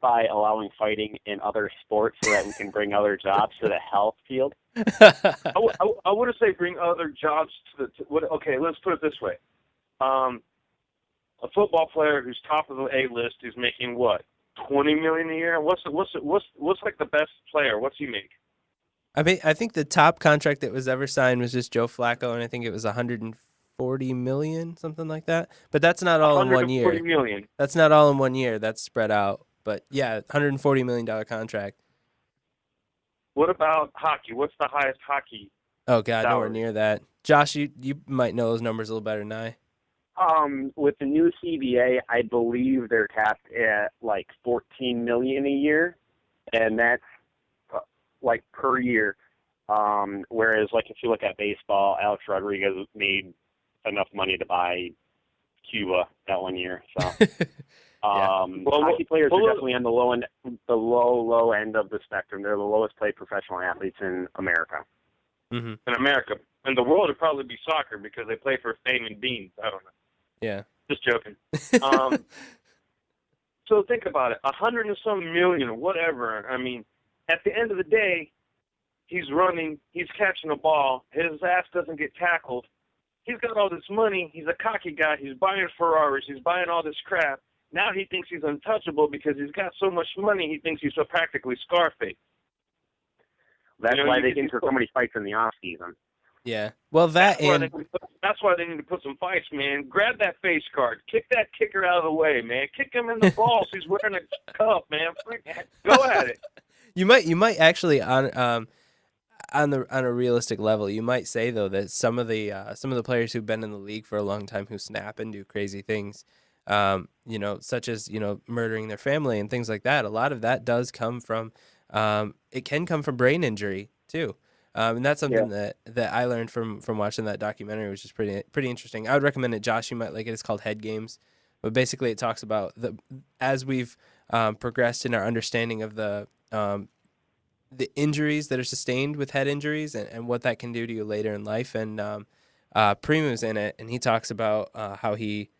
by allowing fighting in other sports so that we can bring other jobs to the health field? I wouldn't say bring other jobs to okay, let's put it this way. A football player who's top of the A list is making what, $20 million a year? What's like the best player? What's he make? I think the top contract that was ever signed was just Joe Flacco, and I think it was $140 million, something like that. But that's not all in 1 year. $140 million. That's not all in 1 year. That's spread out. But yeah, $140 million contract. What about hockey? What's the highest hockey? Oh God, salary? nowhere near that. Josh, you might know those numbers a little better than I. With the new CBA, I believe they're capped at like $14 million a year, and that's like per year. Whereas, like if you look at baseball, Alex Rodriguez made enough money to buy Cuba that 1 year. So, hockey players are definitely on the low end of the spectrum. They're the lowest paid professional athletes in America. Mm-hmm. In America, in the world, it'd probably be soccer because they play for fame and beans. I don't know. Yeah. Just joking. So think about it. 100 and some million, whatever. I mean, at the end of the day, he's running, he's catching a ball, his ass doesn't get tackled. He's got all this money, he's a cocky guy, he's buying Ferraris, he's buying all this crap. Now he thinks he's untouchable because he's got so much money, he thinks he's so practically Scarface. That's why they get into so many fights in the off season. Yeah. Well, that's why they need to put some fights, man. Grab that face guard. Kick that kicker out of the way, man. Kick him in the balls. He's wearing a cup, man. Go at it. You might actually on a realistic level, you might say though that some of the players who've been in the league for a long time who snap and do crazy things, such as murdering their family and things like that. A lot of that does come from it can come from brain injury too. And that's something that I learned from watching that documentary, which is pretty interesting. I would recommend it, Josh. You might like it. It's called Head Games. But basically it talks about as we've progressed in our understanding of the injuries that are sustained with head injuries and what that can do to you later in life. And Primu's in it, and he talks about how Keith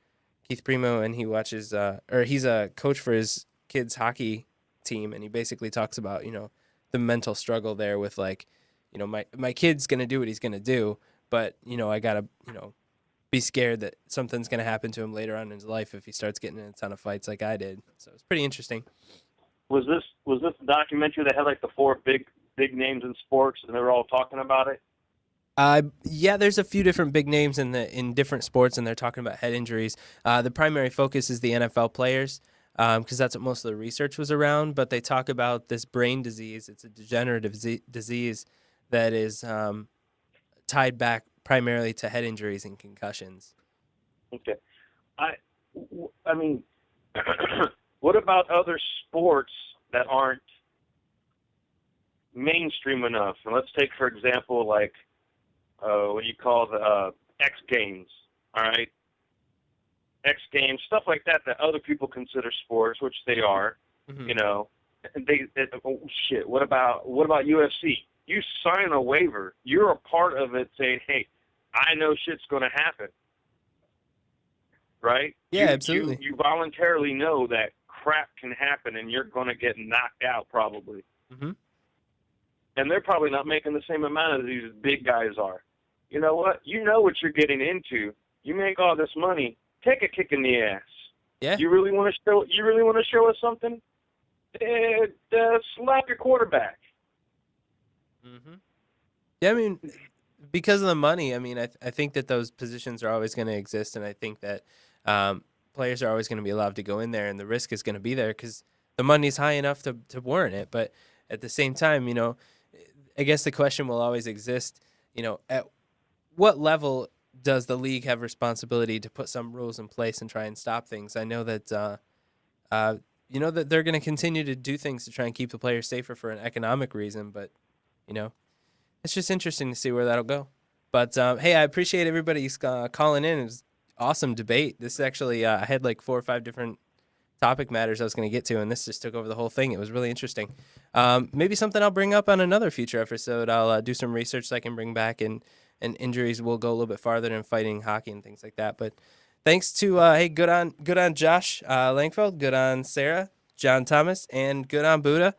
Primeau, and he watches, or he's a coach for his kids' hockey team, and he basically talks about, the mental struggle there with like, my kid's going to do what he's going to do, but, I got to, be scared that something's going to happen to him later on in his life if he starts getting in a ton of fights like I did. So it's pretty interesting. Was this the documentary that had like the four big names in sports and they were all talking about it? Yeah, there's a few different big names in different sports, and they're talking about head injuries. The primary focus is the NFL players. because that's what most of the research was around. But they talk about this brain disease. It's a degenerative disease that is tied back primarily to head injuries and concussions. Okay. I mean, what about other sports that aren't mainstream enough? And let's take, for example, like, what do you call the X Games, all right? X Games, stuff like that other people consider sports, which they are, you know. Oh, shit, what about UFC? You sign a waiver. You're a part of it saying, hey, I know shit's going to happen. Right? Yeah, absolutely. You voluntarily know that crap can happen and you're going to get knocked out probably. Mm-hmm. And they're probably not making the same amount as these big guys are. You know what? You know what you're getting into. You make all this money. Take a kick in the ass. Yeah. You really want to show us something? Slap your quarterback. Mm-hmm. Yeah, I mean, because of the money, I mean, I think that those positions are always going to exist, and I think that players are always going to be allowed to go in there, and the risk is going to be there because the money's high enough to warrant it. But at the same time, you know, I guess the question will always exist, you know, at what level does the league have responsibility to put some rules in place and try and stop things? I know that, you know, that they're going to continue to do things to try and keep the players safer for an economic reason, but, you know, it's just interesting to see where that'll go. But, hey, I appreciate everybody calling in. It was awesome debate. This actually, I had like 4 or 5 different topic matters I was going to get to, and this just took over the whole thing. It was really interesting. Maybe something I'll bring up on another future episode. I'll do some research that I can bring back, and injuries will go a little bit farther than fighting hockey and things like that. But thanks to, hey, good on Josh Langfeld, good on Sarah, John Thomas, and good on Buddha.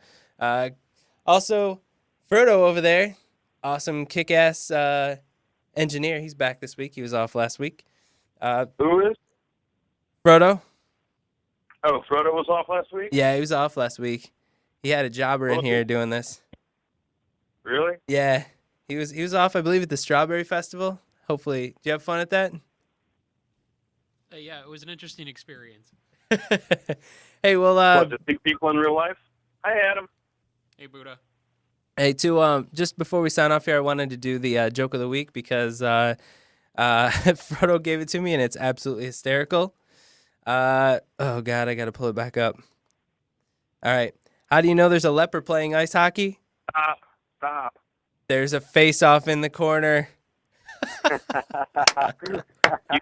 Also, Frodo over there, awesome kick-ass engineer. He's back this week. He was off last week. Who is? Frodo. Oh, Frodo was off last week? Yeah, he was off last week. He had a jobber in here doing this. Really? Yeah. He was off, I believe, at the Strawberry Festival. Hopefully. Did you have fun at that? Yeah, it was an interesting experience. Hey, well... to see people in real life? Hi, Adam. Hey, Buddha. Hey, just before we sign off here, I wanted to do the joke of the week because Frodo gave it to me, and it's absolutely hysterical. Oh, God, I got to pull it back up. All right. How do you know there's a leper playing ice hockey? Stop. There's a face-off in the corner. You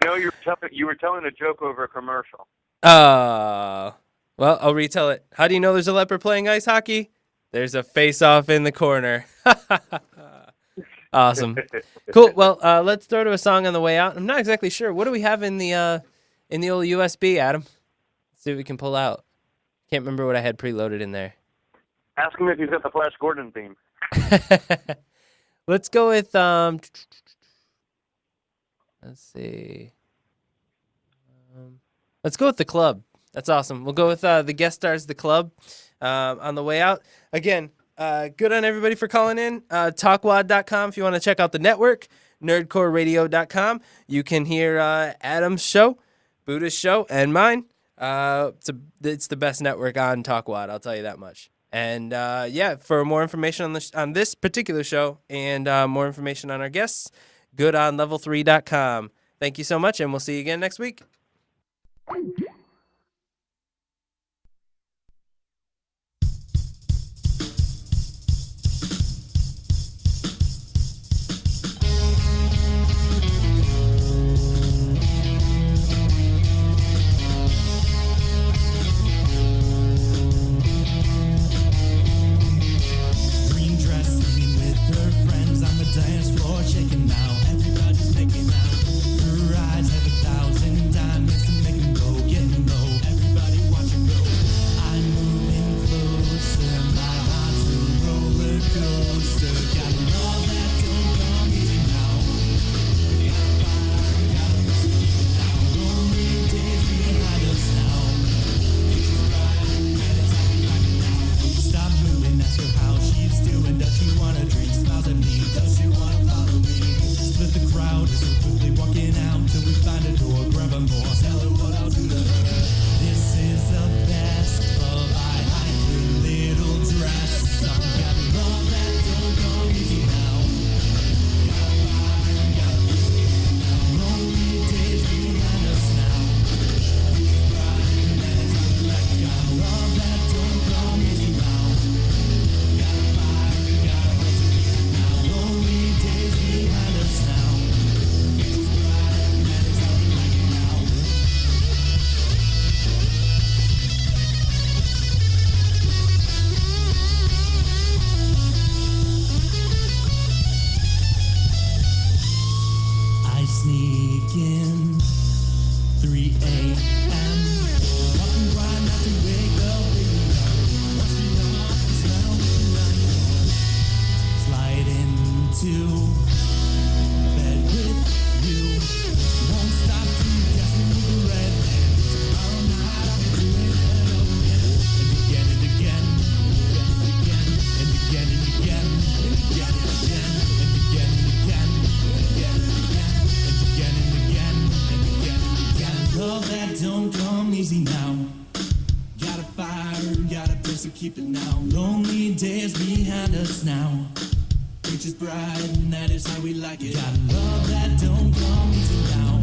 know, you were telling a joke over a commercial. Oh. Well, I'll retell it. How do you know there's a leper playing ice hockey? There's a face-off in the corner. Awesome. Cool. Well, let's throw to a song on the way out. I'm not exactly sure. What do we have in the old USB, Adam? Let's see what we can pull out. Can't remember what I had preloaded in there. Ask him if he's got the Flash Gordon theme. Let's go with let's see. Let's go with The Club. That's awesome. We'll go with the guest stars, The Club, on the way out. Again, good on everybody for calling in. Talkwad.com if you want to check out the network. NerdCoreRadio.com. You can hear Adam's show, Buddha's show, and mine. It's the best network on Talkwad, I'll tell you that much. And yeah, for more information on this particular show and more information on our guests, goodonlevel3.com. Thank you so much, and we'll see you again next week. Shaking now, everybody's making out. Her eyes have 1,000 diamonds to make them go get so keep it now. Lonely days behind us now. Future's bright, and that is how we like it. Got love that don't come easy now.